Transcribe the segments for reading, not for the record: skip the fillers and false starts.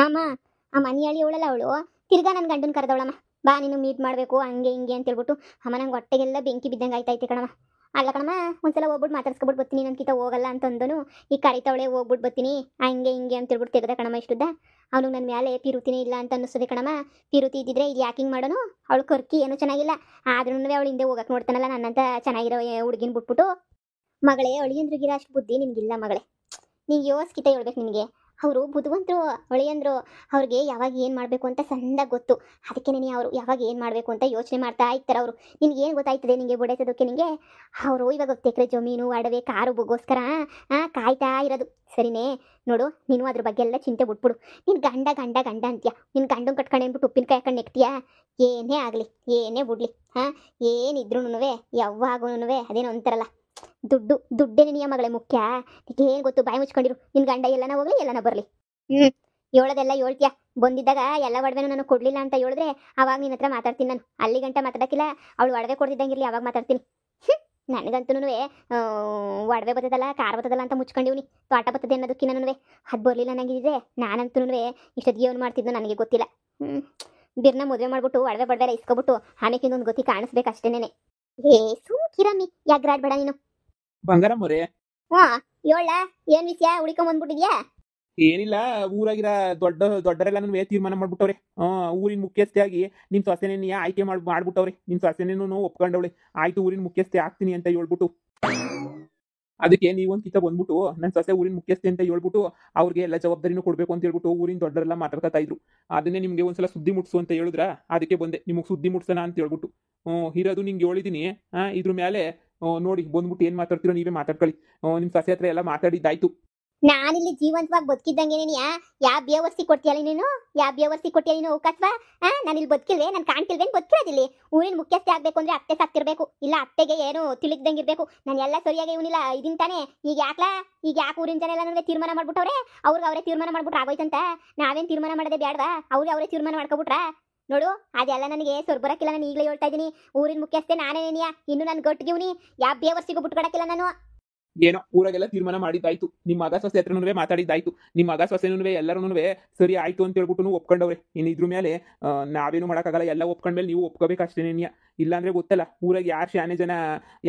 ಅಮ್ಮ ಆ ಮನೆಯಾಳಿ ಅವಳಲ್ಲ ಅವಳು ತಿರ್ಗಾ ನನ್ನ ಗಂಡನ ಕರೆದವಳಮ್ಮ. ಬಾ ನೀನು ಮೀಟ್ ಮಾಡಬೇಕು ಹಂಗೆ ಹಿಂಗೆ ಅಂತ ಹೇಳ್ಬಿಟ್ಟು. ಅಮ್ಮ ನಂಗೆ ಹೊಟ್ಟೆಗೆಲ್ಲ ಬೆಂಕಿ ಬಿದ್ದಂಗೆ ಆಯ್ತೈತೆ ಕಣಮ್ಮ. ಅಲ್ಲ ಕಣಮ್ಮ, ಒಂದ್ಸಲ ಹೋಗ್ಬಿಟ್ಟು ಮಾತಾಡ್ಸ್ಕೊಬಿಟ್ಟು ಬರ್ತೀನಿ, ನನ್ಕಿತ ಹೋಗಲ್ಲ ಅಂತಂದನು. ಈ ಕರಿತವಳೆ ಹೋಗ್ಬಿಟ್ಟು ಬರ್ತೀನಿ ಹಂಗೆ ಹಿಂಗೆ ಅಂತ ಹೇಳ್ಬಿಟ್ಟು ತೆಗ್ದ ಕಣಮ್ಮ. ಇಷ್ಟುದ್ದ ಅವನು ನನ್ನ ಮೇಲೆ ಪಿರುತಿನೇ ಇಲ್ಲ ಅಂತ ಅನ್ನಿಸ್ತದೆ ಕಣಮ್ಮ. ಪಿರುತಿ ಇದ್ದಿದ್ರೆ ಇದು ಯಾಕಿಂಗ್ ಮಾಡೋನು. ಅವಳು ಕರ್ಕಿ ಏನೂ ಚೆನ್ನಾಗಿಲ್ಲ, ಆದ್ರೂ ಅವಳು ಹಿಂದೆ ಹೋಗಕ್ಕೆ ನೋಡ್ತಾನಲ್ಲ ನನ್ನಂತ ಚೆನ್ನಾಗಿರೋ ಹುಡುಗಿನ ಬಿಟ್ಬಿಟ್ಟು. ಮಗಳೇ, ಅಳಿಯಂದ್ರಿಗಿರೋ ಅಷ್ಟು ಬುದ್ಧಿ ನಿನಗಿಲ್ಲ ಮಗಳೇ. ನೀವು ಯೋಸ್ಕಿತ ಹೇಳ್ಬೇಕು ನಿನಗೆ. ಅವರು ಬುದ್ಧಿವಂತರು, ಹೊಳೆಯಂದ್ರು. ಅವ್ರಿಗೆ ಯಾವಾಗ ಏನು ಮಾಡಬೇಕು ಅಂತ ಸಣ್ಣದಾಗಿ ಗೊತ್ತು. ಅದಕ್ಕೆ ನೀನು ಅವರು ಯಾವಾಗ ಏನು ಮಾಡಬೇಕು ಅಂತ ಯೋಚನೆ ಮಾಡ್ತಾ ಇರ್ತಾರೆ ಅವರು. ನಿನ್ಗೆ ಏನು ಗೊತ್ತಾಯ್ತದೆ ನಿನಗೆ ಬುಡೈಸೋದಕ್ಕೆ ನಿನಗೆ? ಅವರು ಇವಾಗ 10 ಎಕರೆ ಜಮೀನು, ಒಡವೆ, ಕಾರು ಗೋಸ್ಕರ ಕಾಯ್ತಾ ಇರೋದು. ಸರಿನೇ ನೋಡು, ನೀನು ಅದ್ರ ಬಗ್ಗೆ ಎಲ್ಲ ಚಿಂತೆ ಬಿಟ್ಬಿಡು. ನಿನ್ನ ಗಂಡ ಗಂಡ ಗಂಡ ಅಂತೀಯ. ನಿನ್ನ ಗಂಡನ ಕಟ್ಕೊಂಡು ಏನ್ಬಿಟ್ಟು ಉಪ್ಪಿನಕಾಯಿ ಹಾಕೊಂಡು ನೆಕ್ತೀಯ? ಏನೇ ಆಗಲಿ ಏನೇ ಬಿಡ್ಲಿ, ಏನಿದ್ರೂ ಯಾವಾಗೂ ಅದೇನೋ ಅಂತಾರಲ್ಲ, ದುಡ್ಡೇ ನಿನ್ನ ಮಗಳೇ ಮುಖ್ಯ. ಏನು ಗೊತ್ತು, ಬಾಯಿ ಮುಚ್ಕೊಂಡಿರು. ನಿನ್ನ ಗಂಡ ಎಲ್ಲನ ಹೋಗ್ಲಿ ಎಲ್ಲನ ಬರಲಿ. ಹೇಳೋದೆಲ್ಲ ಹೇಳ್ತೀಯ. ಬಂದಿದ್ದಾಗ ಎಲ್ಲ ಒಡವೆನೂ ನಾನು ಕೊಡಲಿಲ್ಲ ಅಂತ ಹೇಳಿದ್ರೆ ಅವಾಗ ನಿನ್ನ ಹತ್ರ ಮಾತಾಡ್ತೀನಿ ನಾನು. ಅಲ್ಲಿ ಗಂಟ ಮಾತಾಡೋಕ್ಕಿಲ್ಲ. ಅವಳು ಒಡವೆ ಕೊಡ್ತಿದ್ದಂಗಿರಲಿ, ಅವಾಗ ಮಾತಾಡ್ತೀನಿ. ನನಗಂತೂ ಒಡವೆ ಬರ್ತದಲ್ಲ, ಕಾರ್ ಬರ್ತದಲ್ಲ ಅಂತ ಮುಚ್ಕೊಂಡಿವ್ನಿ. ತೋಟ ಬರ್ತದೆ ಅನ್ನೋದಕ್ಕಿನ್ನ ಅದು ಬರಲಿಲ್ಲ ನನಗಿದ್ರೆ ನಾನಂತೂ ಇಷ್ಟೊತ್ತಿಗೆ ಏನು ಮಾಡ್ತಿದ್ನೋ ನನಗೆ ಗೊತ್ತಿಲ್ಲ. ಬಿರ್ನ ಮದುವೆ ಮಾಡ್ಬಿಟ್ಟು ಒಡವೆ ಬಡವೆ ಇಸ್ಕೊಬಿಟ್ಟು ಆಮೇಲೆ ಇನ್ನೊಂದು ಗೊತ್ತಿ ಕಾಣಿಸ್ಬೇಕು ಅಷ್ಟೇನೆ. ಏ ಸುಮ್ಕಿರಮ್ಮಿ, ಯಾಗ್ರಾಡ್ಬೇಡ ನೀನು. ಬಂಗಾರ ಮೊರೆ, ಹೇಳ, ಏನ್ ವಿಷಯ ಹುಡ್ಕೊಂಬಂದ್ಬಿಟ್ಟಿದ್ಯಾ? ಏನಿಲ್ಲ, ಊರಾಗಿರ ದೊಡ್ಡರೆಲ್ಲ ತೀರ್ಮಾನ ಮಾಡ್ಬಿಟ್ಟವ್ರೆ. ಊರಿನ ಮುಖ್ಯಸ್ಥೆಯಾಗಿ ನಿಮ್ ಸೊಸೆನೇ ಆಯ್ಕೆ ಮಾಡ್ಬಿಟ್ಟವ್ರೆ. ನಿಮ್ ಸೊಸೆನೇನು ಒಪ್ಕೊಂಡವ್ಳೆ. ಆಯ್ತು ಊರಿನ ಮುಖ್ಯಸ್ಥೆ ಆಗ್ತೀನಿ ಅಂತ ಹೇಳ್ಬಿಟ್ಟು. ಅದಕ್ಕೆ ನೀವೊಂದ್ ಕಿತ್ತ ಬಂದ್ಬಿಟ್ಟು ನನ್ನ ಸೊಸೆ ಊರಿನ ಮುಖ್ಯಸ್ಥೆ ಅಂತ ಹೇಳ್ಬಿಟ್ಟು ಅವ್ರಿಗೆ ಎಲ್ಲ ಜವಾಬ್ದಾರಿನೂ ಕೊಡ್ಬೇಕು ಅಂತ ಹೇಳ್ಬಿಟ್ಟು ಊರಿನ ದೊಡ್ಡರೆಲ್ಲ ಮಾತಾಡ್ತಾ ಇದ್ರು. ಅದನ್ನೇ ನಿಮ್ಗೆ ಒಂದ್ಸಲ ಸುದ್ದಿ ಮುಟ್ಸು ಅಂತ ಹೇಳಿದ್ರ, ಅದಕ್ಕೆ ಬಂದೆ ನಿಮಗೆ ಸುದ್ದಿ ಮುಟ್ಸೋಣ ಅಂತ ಹೇಳ್ಬಿಟ್ಟು. ಇರೋದು ನಿಂಗೆ ಹೇಳಿದೀನಿ. ಇದ್ರ ಮೇಲೆ ನೋಡಿ ಬಂದ್ಬಿಟ್ಟು ಏನ್ ಮಾತಾಡ್ತಿರೋ ನೀವೇ ಮಾತಾಡ್ಕೊಳ್ಳಿ. ನಿಮ್ ಸೊಸೆ ಹತ್ರ ಎಲ್ಲ ಮಾತಾಡಿದ್ದಾಯ್ತು. ನಾನಿಲ್ಲಿ ಜೀವಂತವಾಗಿ ಬದುಕಿದ್ದಂಗೆನೇ ಯಾವ ಬೇವರ್ಸಿ ಕೊಡ್ತೀಯಲ್ಲ ನೀನು? ಯಾವ ಬೇವರ್ಸಿ ಕೊಟ್ಟಿಯ ನೀನು ಅವಕಾಶವ? ನಾನು ಇಲ್ಲಿ ಬದುಕಿಲ್ವೇ? ನಾನು ಕಾಣ್ತಿಲ್ವೇನು ಬದುಕಿರೋದಿಲ್ಲಿ? ಊರಿನ ಮುಖ್ಯಸ್ಥೆ ಆಗ್ಬೇಕು ಅಂದ್ರೆ ಅತ್ತೆ ಸಾಕ್ತಿರ್ಬೇಕು, ಇಲ್ಲ ಅತ್ತೆಗೆ ಏನು ತಿಳಿದಂಗಿರ್ಬೇಕು. ನಾನು ಎಲ್ಲ ಸರಿಯಾಗಿ ಇವನಿಲ್ಲ ಇದೀನಿ ತಾನೆ. ಈಗ ಯಾಕೆ ಊರಿನ ಜನ ಎಲ್ಲ ನನಗೆ ತೀರ್ಮಾನ ಮಾಡ್ಬಿಟ್ಟವ್ರೆ? ಅವರೇ ತೀರ್ಮಾನ ಮಾಡ್ಬಿಟ್ರೆ ಆಗೋಯ್ತಂತ. ನಾವೇನು ತೀರ್ಮಾನ ಮಾಡೋದೇ ಬೇಡವಾ? ಅವರೇ ತೀರ್ಮಾನ ಮಾಡ್ಕೊಬಿಟ್ರ ನೋಡು. ಅದೆಲ್ಲ ನನಗೆ ಬರಕ್ಕಿಲ್ಲ. ನಾನು ಈಗಲೇ ಹೇಳ್ತಾ ಇದ್ದೀನಿ, ಊರಿನ ಮುಖ್ಯಸ್ಥೆ ನಾನೇನೇನಿಯಾ. ಇನ್ನು ನಾನು ಗಟ್ಟಿಗಿವ್ನಿ. ಯಾವ ಬೇವರ್ಸಿಗೂ ಬಿಟ್ಕೊಡಕ್ಕಿಲ್ಲ ನಾನು. ಏನೋ ಊರಾಗೆಲ್ಲ ತೀರ್ಮಾನ ಮಾಡಿದ್ದಾಯ್ತು. ನಿಮ್ಮ ಮಗ ಸೊಸೆ ಹತ್ರನೂ ಮಾತಾಡಿದ್ದಾಯ್ತು. ನಿಮ್ಮ ಮಗ ಸೊಸೆನೂ ಎಲ್ಲರೂ ಸರಿ ಆಯ್ತು ಅಂತ ಹೇಳ್ಬಿಟ್ಟು ಒಪ್ಕೊಂಡವ್ರೆ. ಇನ್ನು ಇದ್ರ ಮೇಲೆ ನಾವೇನು ಮಾಡೋಕ್ಕಾಗಲ್ಲ. ಎಲ್ಲ ಒಪ್ಕೊಂಡ್ಮೇಲೆ ನೀವು ಒಪ್ಕೋಬೇಕು ಅಷ್ಟೇನೇನಿಯ. ಇಲ್ಲಾಂದ್ರೆ ಗೊತ್ತಲ್ಲ, ಊರಾಗ ಯಾರು ಶಾನೆ ಜನ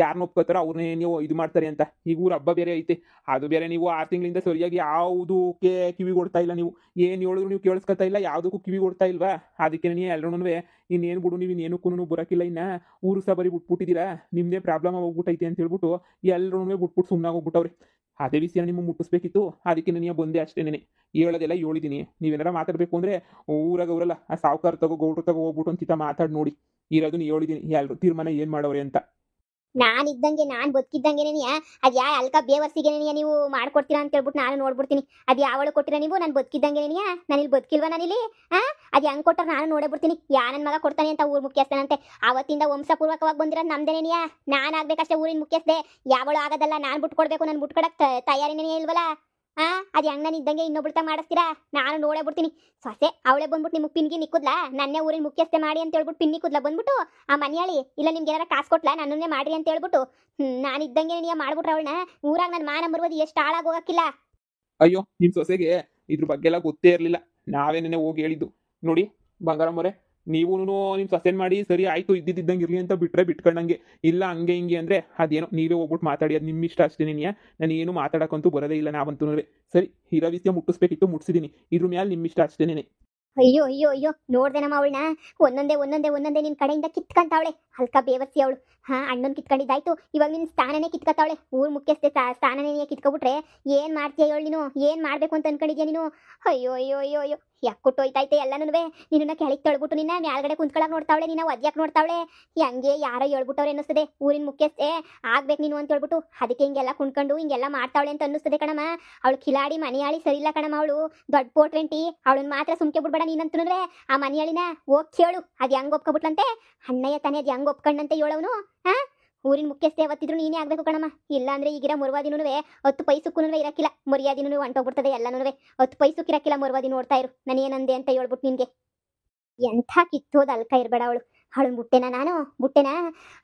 ಯಾರನ್ನ ಒಪ್ಕೋತಾರೋ ಅವ್ರನ್ನೇ ನೀವು ಇದು ಮಾಡ್ತಾರೆ ಅಂತ. ಈಗ ಊರ ಹಬ್ಬ ಬೇರೆ ಐತೆ, ಅದು ಬೇರೆ. ನೀವು 6 ತಿಂಗಳಿಂದ ಸರಿಯಾಗಿ ಯಾವುದಕ್ಕೆ ಕಿವಿ ಕೊಡ್ತಾ ಇಲ್ಲ. ನೀವು ಏನು ಹೇಳಿದ್ರು ನೀವು ಕೇಳಿಸ್ಕೊತಾ ಇಲ್ಲ, ಯಾವುದಕ್ಕೂ ಕಿವಿ ಕೊಡ್ತಾ ಇಲ್ವಾ? ಅದಕ್ಕೆ ನೀವು ಎಲ್ಲರೂ ಇನ್ನೇನು ಬಿಡು, ನೀವು ಇನ್ನೇನಕ್ಕೂ ಬರೋಕ್ಕಿಲ್ಲ. ಇನ್ನು ಊರು ಸಬರಿ ಬಿಟ್ಬಿಟ್ಟಿದ್ದೀರಾ, ನಿಮ್ಮದೇ ಪ್ರಾಬ್ಲಮ್ ಹೋಗ್ಬಿಟ್ಟೈತೆ ಅಂತ ಹೇಳ್ಬಿಟ್ಟು ಎಲ್ಲರೂ ಬಿಟ್ಬಿಟ್ಟು ಸುಮ್ಮನೆ ಹೋಗ್ಬಿಟ್ಟವ್ರೆ. ಅದೇ ವಿಷಯ ನಿಮಗೆ ಮುಟ್ಟಿಸ್ಬೇಕಿತ್ತು, ಅದಕ್ಕೆ ನೀವು ಬಂದೆ ಅಷ್ಟೇನೆ. ಹೇಳೋದೆಲ್ಲ ಹೇಳಿದ್ದೀನಿ. ನೀವೇನಾರ ಮಾತಾಡಬೇಕು ಅಂದರೆ ಊರಾಗವ್ರಲ್ಲ ಆ ಸಾವುಕಾರ ತಗೋ ಗೌಡ್ರು ತಗೋ ಹೋಗ್ಬಿಟ್ಟು ಒಂದ್ಕಿತ ಮಾತಾಡಿ ನೋಡಿ. ಇರೋದು ನೀವು ಹೇಳಿದ್ದೀನಿ ಎಲ್ಲರೂ ತೀರ್ಮಾನ ಏನು ಮಾಡವ್ರೆ ಅಂತ. ನಾನಿದ್ದಂಗೆ ನಾನು ಬದುಕಿದ್ದಂಗೆನೇನಿಯ ಅದು ಯಾವ ಅಲ್ಕ ಬೇವರ್ಸಿಗೆನೇನಿಯ ನೀವು ಮಾಡ್ಕೊಡ್ತೀರಾ ಅಂತ ಹೇಳ್ಬಿಟ್ಟು ನಾನು ನೋಡ್ಬಿಡ್ತೀನಿ. ಅದು ಯಾವಳು ಕೊಟ್ಟಿರ ನೀವು? ನಾನು ಬದುಕಿದ್ದಂಗೆನೇನಿಯ? ನಾನು ಇಲ್ಲಿ ಬದುಕಿಲ್ವಾ? ನಾನಿಲ್ಲಿ ಅದು ಹೆಂಗೆ ಕೊಟ್ಟರೆ ನಾನು ನೋಡೇ ಬಿಡ್ತೀನಿ. ನನ್ನ ಮಗ ಕೊಡ್ತಾನೆ ಅಂತ ಊರು ಮುಖ್ಯಸ್ಥನಂತೆ. ಅವತ್ತಿಂದ ವಂಶಪೂರ್ವಕವಾಗಿ ಬಂದಿರೋದು ನಮ್ದೇನೇನಿಯ? ನಾನು ಆಗ್ಬೇಕಷ್ಟೇ ಊರಿನ ಮುಖ್ಯಸ್ಥೆ. ಯಾವಳು ಆಗೋದಲ್ಲ. ನಾನು ಬಿಟ್ಕೊಡ್ಬೇಕು. ನಾನು ಬಿಟ್ಕೊಡಕ್ಕೆ ತಯಾರಿನೇ ಇಲ್ವಲ್ಲ. ಅದು ಹೆಂಗೆ ನಾನು ಇದ್ದಂಗೆ ಇನ್ನೊಬ್ಳ್ತ ಮಾಡಿಸ್ತೀರಾ? ನಾನು ನೋಡೇ ಬಿಡ್ತೀನಿ. ಸೊಸೆ ಅವಳೇ ಬಂದ್ಬಿಟ್ಟು ನಿಮಗೆ ಪಿನ್ಗಿ ನಿಕ್ಕುದ್ಲಾ? ನನ್ನೇ ಊರಿನ ಮುಖ್ಯಸ್ಥೆ ಮಾಡಿ ಅಂತ ಹೇಳ್ಬಿಟ್ಟು ಪಿನ್ ನಿಕ್ಕುದ್ಲಾ ಬಂದ್ಬಿಟ್ಟು? ಆ ಮನೆಯಾಳಿ ಇಲ್ಲ ನಿಮ್ಗೆ ಏನಾರ ಕಾಸು ಕೊಟ್ಲಾ ನನ್ನನ್ನೇ ಮಾಡ್ರಿ ಅಂತ ಹೇಳ್ಬಿಟ್ಟು? ನಾನು ಇದ್ದಂಗೆ ನೀವು ಮಾಡ್ಬಿಟ್ರೆ ಅವಳನ್ನ ಊರಾಗ ನನ್ನ ಮಾನ ಮರುವುದು ಎಷ್ಟು ಹಾಳಾಗಿ ಹೋಗಕ್ಕಿಲ್ಲ. ಅಯ್ಯೋ, ನಿಮ್ಮ ಸೊಸೆಗೆ ಇದ್ರ ಬಗ್ಗೆ ಎಲ್ಲ ಗೊತ್ತೇ ಇರಲಿಲ್ಲ. ನಾವೇನೇ ಹೋಗಿ ಹೇಳಿದ್ದು. ನೋಡಿ ಬಂಗಾರಮ್ಮರೇ, ನೀವು ನಿಮ್ಮ ಸೊಸೆನ್ ಮಾಡಿ ಸರಿ ಆಯ್ತು ಇದ್ದಿದ್ದಂಗೆ ಇರಲಿ ಅಂತ ಬಿಟ್ರೆ ಬಿಟ್ಕೊಂಡಂಗೆ. ಇಲ್ಲ ಹಂಗೆ ಹಿಂಗೆ ಅಂದರೆ ಅದೇನೋ ನೀವೇ ಹೋಗ್ಬಿಟ್ಟು ಮಾತಾಡಿ. ಅದು ನಿಮ್ಮ ಇಷ್ಟ ಅಷ್ಟೇನೇನಿಯ. ನಾನು ಏನು ಮಾತಾಡೋಕ್ಕಂತೂ ಬರೋದೇ ಇಲ್ಲ ನಾವಂತೂ. ಸರಿ, ಇರೋ ವಿಷಯ ಮುಟ್ಟಿಸ್ಬೇಕಿತ್ತು, ಮುಟ್ಸಿದ್ದೀನಿ. ಇದ್ರ ಮೇಲೆ ನಿಮ್ಮ ಇಷ್ಟ ಅಷ್ಟೇನೆ. ಅಯ್ಯೋ ಅಯ್ಯೋ ಅಯ್ಯೋ, ನೋಡ್ದೇನಮ್ಮ ಅವಳನ್ನ ಒಂದೊಂದೇ ನಿನ್ ಕಡೆಯಿಂದ ಕಿತ್ಕಂತಾವಳೆ. ಅಲ್ಕ ಬೇವರ್ಸಿ ಅವಳು. ಅಣ್ಣನ್ ಕಿತ್ಕೊಂಡಿದ್ದಾಯ್ತು, ಇವಾಗ ನಿನ್ ಸ್ಥಾನನೇ ಕಿತ್ಕತಾವಳೆ. ಊರ್ ಮುಖ್ಯಸ್ಥೆ ಸ್ಥಾನನೇ ಕಿತ್ಕೊಬಿಟ್ರೆ ಏನ್ ಮಾಡ್ತೀಯ ಹೇಳು ನೀನು? ಏನ್ ಮಾಡ್ಬೇಕು ಅಂತ ಅನ್ಕೊಂಡಿದ್ಯಾ ನೀನು? ಅಯ್ಯೋ ಅಯ್ಯೋ ಅಯ್ಯೋ ಅಯ್ಯೋ, ಯಾಕೊಟ್ಟೋಯ್ತೈತೆ ಎಲ್ಲನೂ. ನಿನ್ನ ಕೆಳಗೆ ತಳ್ಬಿಟ್ಟು ನಿನ್ನ ಮ್ಯಾಲ್ಗಡೆ ಕುಂತ್ಕೊಳಕ್ ನೋಡ್ತಾವಳೆ. ನಿನ್ನ ಒದ್ಯಾಕ್ ನೋಡ್ತಾವಳೆ. ಹಂಗೆ ಯಾರೋ ಹೇಳ್ಬಿಟ್ಟವ್ರೆ ಅನ್ನಿಸ್ತದೆ. ಊರಿನ ಮುಖ್ಯಸ್ಥೆ ಆಗ್ಬೇಕು ನೀನು ಅಂತ ಹೇಳ್ಬಿಟ್ಟು ಅದಕ್ಕೆ ಹಿಂಗೆಲ್ಲ ಕುಣ್ಕೊಂಡು ಹಿಂಗೆಲ್ಲ ಮಾಡ್ತಾವಳೆ ಅಂತ ಅನ್ನಿಸ್ತದೆ ಕಣಮ್ಮ. ಅವಳು ಕಿಲಾಡಿ ಮನೆಯಾಳಿ ಸರಿ ಇಲ್ಲ ಕಣಮ್ಮ. ಅವಳು ದೊಡ್ಡ ಪೋಟ್ರೆಂಟಿ. ಅವಳನ್ನ ಮಾತ್ರ ಸುಮ್ಕೆ ಬಿಡ್ಬೇಡ ನೀನಂತೂ. ಆ ಮನೆಯಾಳಿನ ಹೋಗ್ ಕೇಳು, ಅದು ಹೆಂಗ್ ಒಪ್ಕೊಬಿಟ್ಲಂತೆ. ಅಣ್ಣಯ್ಯ ತಾನೇ ಅದು ಹೆಂಗ್ ಒಪ್ಕೊಂಡಂತೆ ಹೇಳವನು. ಊರಿನ ಮುಖ್ಯಸ್ಥೆ ಯಾವತ್ತಿದ್ರು ನೀನೇ ಆಗ್ಬೇಕು ಕಣಮ್ಮ. ಇಲ್ಲ ಅಂದ್ರೆ ಈಗಿರ ಮುರ್ವಾದಿನೂ 10 ಪೈಸಕ್ಕೂ ಇರಕ್ಕಿಲ್ಲ. ಮರ್ಯಾದಿನೂ ಹೊಂಟೋಗ್ಬಿಡ್ತದೆ ಎಲ್ಲನೂ. 10 ಪೈಸಕ್ಕೆ ಇರಕ್ಕಿಲ್ಲ ಮರ್ವಾದಿ. ನೋಡ್ತಾ ಇರು ನಾನು ಏನಂದೆ ಅಂತ ಹೇಳ್ಬಿಟ್ಟು ನಿನ್ಗೆ. ಎಂಥ ಕಿತ್ತೋದು ಅಲ್ಕ ಇರಬೇಡ ಅವಳು. ಅವಳು ಬುಟ್ಟೆನ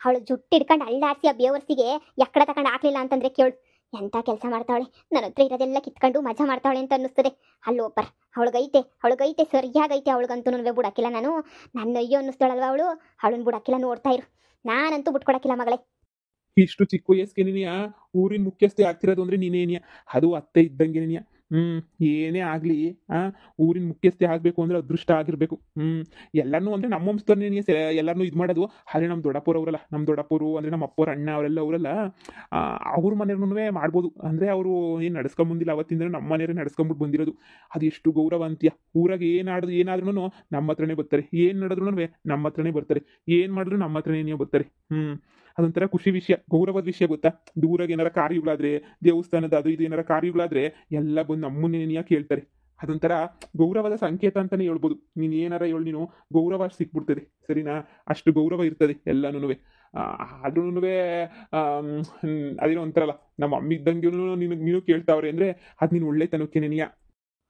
ಅವಳು ಜುಟ್ಟು ಹಿಡ್ಕೊಂಡು ಅಳ್ಳಾಡ್ಸಿ ಆ ಬೇವರ್ಸಿಗೆ ಎಕ್ಕಡ ತಗೊಂಡು ಹಾಕ್ಲಿಲ್ಲ ಅಂತಂದ್ರೆ ಕೇಳು. ಎಂಥ ಕೆಲಸ ಮಾಡ್ತಾವಳೆ, ನನ್ನ ಹತ್ರ ಇರೋದೆಲ್ಲ ಕಿತ್ಕೊಂಡು ಮಜಾ ಮಾಡ್ತಾವಳೆ ಅಂತ ಅನ್ನಿಸ್ತದೆ. ಅಲ್ಲೋಪರ್ ಅವಳಿಗೈತೆ ಸರಿಯಾಗೈತೆ, ಅವಳಿಗಂತೂ ಬಿಡಕ್ಕಿಲ್ಲ ನಾನು. ನನ್ನ ಅಯ್ಯೋ ಅನ್ನಿಸ್ತಾಳಲ್ವ ಅವಳನ್ನ ಬಿಡಕ್ಕಿಲ್ಲ, ನೋಡ್ತಾ ಇರು. ನಾನಂತೂ ಬಿಟ್ಕೊಡಕ್ಕಿಲ್ಲ ಮಗಳೇ. ಇಷ್ಟು ಚಿಕ್ಕ ವಯಸ್ಸಿಗೆ ಊರಿನ ಮುಖ್ಯಸ್ಥೆ ಆಗ್ತಿರೋದು ಅಂದ್ರೆ ನೀನೇನಿಯ, ಅದು ಅತ್ತೆ ಇದ್ದಂಗೆನಿಯ. ಏನೇ ಆಗ್ಲಿ ಊರಿನ ಮುಖ್ಯಸ್ಥೆ ಆಗ್ಬೇಕು ಅಂದ್ರೆ ಅದೃಷ್ಟ ಆಗಿರ್ಬೇಕು. ಎಲ್ಲಾನು ಅಂದ್ರೆ ನಮ್ಮ ವಂಶದವ್ರನ್ನೇ ಎಲ್ಲಾರನ್ನೂ ಇದು ಮಾಡೋದು. ಆದ್ರೆ ನಮ್ಮ ದೊಡ್ಡಪ್ಪರು ಅವರಲ್ಲ, ನಮ್ಮ ದೊಡ್ಡಪ್ಪರು ಅಂದ್ರೆ ನಮ್ಮ ಅಪ್ಪವ್ರ ಅಣ್ಣ ಅವರೆಲ್ಲ ಅವ್ರ ಮನೆಯವ್ರನ್ನೂ ಮಾಡ್ಬೋದು. ಅಂದ್ರೆ ಅವರು ಏನು ನಡ್ಸ್ಕೊಂಡ್ ಬಂದಿಲ್ಲ, ಅವತ್ತಿಂದ ನಮ್ಮ ಮನೆಯವರೇ ನಡ್ಸ್ಕೊಂಡ್ಬಿಟ್ಟು ಬಂದಿರೋದು. ಅದು ಎಷ್ಟು ಗೌರವ ಅಂತೀಯ. ಊರಾಗ ಏನಾದ್ರೂ ನಮ್ಮ ಹತ್ರನೇ ಬರ್ತಾರೆ, ಏನು ನಡೆದ್ರು ನಮ್ಮ ಹತ್ರನೇ ಬರ್ತಾರೆ, ಏನು ಮಾಡಿದ್ರು ನಮ್ಮ ಹತ್ರನೇ ಬರ್ತಾರೆ. ಅದೊಂಥರ ಖುಷಿ ವಿಷಯ, ಗೌರವದ ವಿಷಯ ಗೊತ್ತಾ. ದೂರಾಗ ಏನಾರ ಕಾರ್ಯಗಳಾದ್ರೆ, ದೇವಸ್ಥಾನದ ಅದು ಇದು ಏನಾರ ಕಾರ್ಯಗಳಾದ್ರೆ ಎಲ್ಲ ಬಂದು ನಮ್ಮನ್ನೇ ಕೇಳ್ತಾರೆ. ಅದೊಂಥರ ಗೌರವದ ಸಂಕೇತ ಅಂತಾನೆ ಹೇಳ್ಬೋದು. ನೀನು ಏನಾರ ನೀನು ಗೌರವ ಸಿಕ್ಬಿಡ್ತದೆ, ಸರಿನಾ. ಅಷ್ಟು ಗೌರವ ಇರ್ತದೆ ಎಲ್ಲನೂ. ಆದ್ರೂ ಅದೇನೋ ಒಂಥರಲ್ಲ, ನಮ್ಮ ಅಮ್ಮ ಇದ್ದಂಗೆ ನೀನು ಕೇಳ್ತಾವ್ರೆ ಅಂದ್ರೆ ಅದು ನೀನು ಒಳ್ಳೆತನಕ್ಕೇನೆನಿಯ.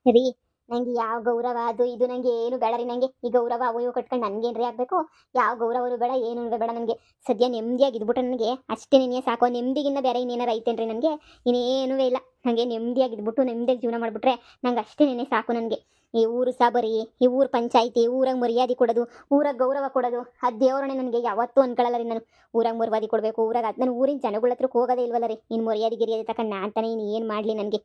ರೀ, ನಂಗೆ ಯಾವ ಗೌರವ ಅದು ಇದು ನಂಗೆ ಏನು ಬೇಡ ರೀ. ನಂಗೆ ಈ ಗೌರವ ಅವು ಇವು ಕಟ್ಕೊಂಡು ನನ್ಗೇನ್ರಿ ಆಗಬೇಕು. ಯಾವ ಗೌರವನು ಬೇಡ, ಏನು ಬೇಡ ನನಗೆ. ಸದ್ಯ ನೆಮ್ಮದಿಯಾಗಿ ಇದ್ಬಿಟ್ರೆ ನನಗೆ ಅಷ್ಟೇ ನೆನೆಯ ಸಾಕು. ನೆಮ್ಮದಿಗಿನ್ನ ಬೇರೆ ಇನ್ನೇನಾರು ಐತೇನ್ರಿ ನನಗೆ? ಇನ್ನೇನೂ ಇಲ್ಲ. ನನಗೆ ನೆಮ್ಮದಿಯಾಗಿ ಇದ್ಬಿಟ್ಟು ನೆಮ್ಮದಿಯಾಗಿ ಜೀವನ ಮಾಡಿಬಿಟ್ರೆ ನಂಗೆ ಅಷ್ಟೇ ನೆನೆ ಸಾಕು ನನಗೆ. ಈ ಊರು ಸಾಬರಿ, ಈ ಊರು ಪಂಚಾಯಿತಿ, ಊರಾಗ ಮರ್ಯಾದೆ ಕೊಡೋದು, ಊರಾಗ ಗೌರವ ಕೊಡೋದು, ಆ ದೇವರನ್ನೇ ನನಗೆ ಯಾವತ್ತೂ ಅನ್ಕೊಳ್ಳಲ್ಲ ರೀ ನಾನು. ಊರಾಗ ಮರ್ಯಾದೆ ಕೊಡಬೇಕು, ಊರಾಗ ನಾನು ಊರಿನ ಜನಗಳ ಹತ್ರಕ್ಕೆ ಹೋಗೋದೇ ಇಲ್ವಲ್ಲ ರೀ. ಇನ್ನು ಮರ್ಯಾದೆ ತಗೊಂಡು ನಾನು ತಾನೇ ಇನ್ನು ಏನು ಮಾಡಲಿ ನನಗೆ.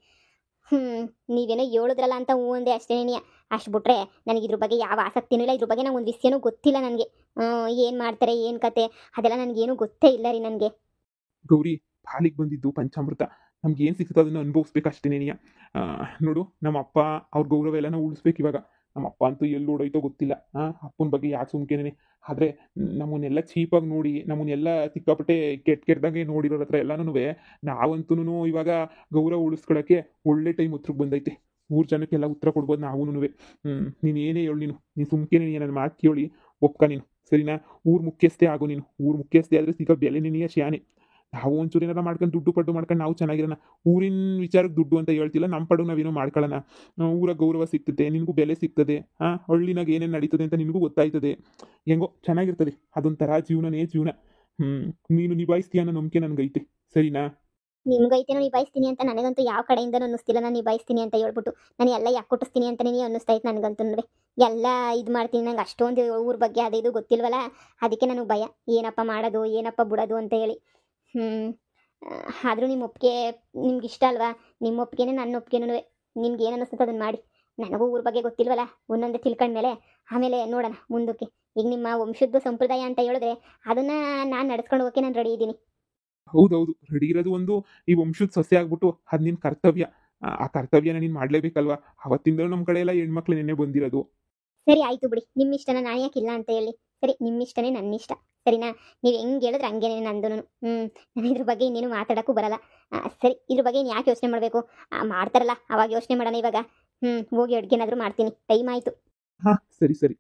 ನೀವೇನೋ ಹೇಳಿದ್ರಲ್ಲ ಅಂತ ಹೂ ಅಂದೆ ಅಷ್ಟೇನೇನಿಯ. ಅಷ್ಟು ಬಿಟ್ರೆ ನನಗೆ ಇದ್ರ ಬಗ್ಗೆ ಯಾವ ಆಸಕ್ತಿನೂ ಇಲ್ಲ. ಇದ್ರ ಬಗ್ಗೆ ನಂಗೆ ಒಂದು ವಿಷಯನೂ ಗೊತ್ತಿಲ್ಲ ನನಗೆ. ಏನು ಮಾಡ್ತಾರೆ, ಏನು ಕತೆ ಅದೆಲ್ಲ ನನಗೇನು ಗೊತ್ತೇ ಇಲ್ಲ ರೀ ನನಗೆ. ಗೌರಿ, ಪಾಲಿಗೆ ಬಂದಿದ್ದು ಪಂಚಾಮೃತ. ನಮ್ಗೆ ಏನು ಸಿಗ್ತದೆ ಅದನ್ನು ಅನುಭವಿಸ್ಬೇಕು ಅಷ್ಟೇನೇನಿಯ. ನೋಡು, ನಮ್ಮ ಅಪ್ಪ ಅವ್ರ ಗೌರವ ಎಲ್ಲನ ಉಳಿಸ್ಬೇಕು ಇವಾಗ. ನಮ್ಮ ಅಪ್ಪ ಅಂತೂ ಎಲ್ಲಿ ಓಡೋಯ್ತೋ ಗೊತ್ತಿಲ್ಲ. ಅಪ್ಪನ ಬಗ್ಗೆ ಯಾಕೆ ಸುಮ್ಕೇನೆ. ಆದರೆ ನಮ್ಮನ್ನೆಲ್ಲ ಚೀಪಾಗಿ ನೋಡಿ, ನಮ್ಮನ್ನೆಲ್ಲ ಸಿಕ್ಕಾಪಟ್ಟೆ ಕೆಟ್ಟದಾಗೆ ನೋಡಿರೋರ ಹತ್ರ ಎಲ್ಲನೂ ನಾವಂತೂ ಇವಾಗ ಗೌರವ ಉಳಿಸ್ಕೊಳ್ಳೋಕ್ಕೆ ಒಳ್ಳೆ ಟೈಮ್ ಹತ್ರಕ್ಕೆ ಬಂದೈತೆ. ಊರು ಜನಕ್ಕೆಲ್ಲ ಉತ್ತರ ಕೊಡ್ಬೋದು ನಾವೂ. ನೀನು ಏನೇ ಹೇಳಿ, ನೀನು ಸುಮ್ಕೇನೆ ನನ್ನ ಮಾತು ಕೇಳಿ ಒಪ್ಕ ನೀನು, ಸರಿನಾ. ಊರು ಮುಖ್ಯಸ್ಥೆ ಆಗು ನೀನು. ಊರು ಮುಖ್ಯಸ್ಥೆ ಆದರೆ ಸಿಗೋ ಬೆಲೆ ನಿನಗೆ ಶಾನೆ. ನಾವು ಒಂಚೂರು ಏನಾರ ಮಾಡ್ಕೊಂಡು ದುಡ್ಡು ಪಡ್ಡು ಮಾಡ್ಕೊಂಡು ನಾವು ಚೆನ್ನಾಗಿರೋಣ. ಊರಿನ ವಿಚಾರಕ್ಕೆ ದುಡ್ಡು ಅಂತ ಹೇಳ್ತಿಲ್ಲ, ನಮ್ಮ ಪಡು ನಾವೇನೋ ಮಾಡ್ಕೊಳ್ಳೋಣ. ಊರಾಗ ಗೌರವ ಸಿಗ್ತದೆ, ನಿನಗೂ ಬೆಲೆ ಸಿಗ್ತದೆ. ಹಳ್ಳಿನಾಗ ಏನೇನು ನಡೀತದೆ ಅಂತ ನಿನಗೂ ಗೊತ್ತಾಯ್ತದೆ. ಹೆಂಗೋ ಚೆನ್ನಾಗಿರ್ತದೆ. ಅದೊಂಥರ ಜೀವನನೇ ಜೀವನ. ನೀನು ನಿಭಾಯಿಸ್ತೀಯ ಅನ್ನೋ ನಂಬಿಕೆ ನನಗೈತೆ, ಸರಿನಾ. ನಿಮ್ಗೈತೇನೋ ನಿಭಾಯಿಸ್ತೀನಿ ಅಂತ ನನಗಂತೂ ಯಾವ ಕಡೆಯಿಂದನೂ ಅನ್ನಿಸ್ತಿಲ್ಲ. ನಾನು ನಿಭಾಯಿಸ್ತೀನಿ ಅಂತ ಹೇಳ್ಬಿಟ್ಟು ನಾನು ಎಲ್ಲ ಯಾಕೆ ಕೊಟ್ಟಿಸ್ತೀನಿ ಅಂತಲೇ ಅನ್ನಿಸ್ತಾ ಇತ್ತು ನನಗಂತೂ. ಎಲ್ಲ ಇದು ಮಾಡ್ತೀನಿ. ನಂಗೆ ಅಷ್ಟೊಂದು ಊರ ಬಗ್ಗೆ ಅದು ಇದು ಗೊತ್ತಿಲ್ವಲ್ಲ, ಅದಕ್ಕೆ ನನಗೆ ಭಯ. ಏನಪ್ಪ ಮಾಡೋದು, ಏನಪ್ಪ ಬಿಡೋದು ಅಂತ ಹೇಳಿ. ಆದರೂ ನಿಮ್ಮ ಒಪ್ಪಿಗೆ ನಿಮ್ಗೆ ಇಷ್ಟ ಅಲ್ವಾ? ನಿಮ್ಮ ಒಪ್ಪಿಗೆನೇ ನನ್ನ ಒಪ್ಪಿಗೆನೂ. ನಿಮ್ಗೆ ಏನು ಅನ್ನಿಸುತ್ತೆ ಅದನ್ನು ಮಾಡಿ. ನನಗೂ ಊರ ಬಗ್ಗೆ ಗೊತ್ತಿಲ್ವಲ್ಲ, ಒಂದೊಂದೇ ತಿಳ್ಕೊಂಡ್ಮೇಲೆ ಆಮೇಲೆ ನೋಡೋಣ ಮುಂದಕ್ಕೆ. ಈಗ ನಿಮ್ಮ ವಂಶದ್ದು ಸಂಪ್ರದಾಯ ಅಂತ ಹೇಳಿದ್ರೆ ಅದನ್ನು ನಾನು ನಡ್ಸ್ಕೊಂಡು ಹೋಗೋಕ್ಕೆ ನಾನು ರೆಡಿ ಇದ್ದೀನಿ. ಹೌದೌದು, ರೆಡಿ ಇರೋದು ಒಂದು. ಈ ವಂಶದ ಸೊಸೆ ಆಗ್ಬಿಟ್ಟು ಅದು ನಿನ್ನ ಕರ್ತವ್ಯ. ಆ ಕರ್ತವ್ಯನ ನೀನು ಮಾಡಲೇಬೇಕಲ್ವಾ. ಅವತ್ತಿಂದಲೂ ನಮ್ಮ ಕಡೆ ಎಲ್ಲ ಹೆಣ್ಮಕ್ಳು ನೆನ್ನೆ ಬಂದಿರೋದು. ಸರಿ ಆಯಿತು ಬಿಡಿ, ನಿಮ್ಮ ಇಷ್ಟನ ನಾನು ಯಾಕೆ ಇಲ್ಲ ಅಂತ ಹೇಳಿ. ಸರಿ, ನಿಮ್ಮ ಇಷ್ಟನೇ ನನ್ನ ಇಷ್ಟ, ಸರಿನಾ. ನೀವು ಹೆಂಗೆ ಹೇಳಿದ್ರೆ ಹಂಗೇನೆ ನಂದು. ನಾನು ಇದ್ರ ಬಗ್ಗೆ ಇನ್ನೇನು ಮಾತಾಡೋಕ್ಕೂ ಬರಲ್ಲ. ಸರಿ, ಇದ್ರ ಬಗ್ಗೆ ಯಾಕೆ ಯೋಚನೆ ಮಾಡಬೇಕು? ಮಾಡ್ತಾರಲ್ಲ ಅವಾಗ ಯೋಚನೆ ಮಾಡೋಣ ಇವಾಗ. ಹೋಗಿ ಅಡುಗೆನಾದರೂ ಮಾಡ್ತೀನಿ, ಟೈಮ್ ಆಯಿತು. ಹಾಂ, ಸರಿ ಸರಿ.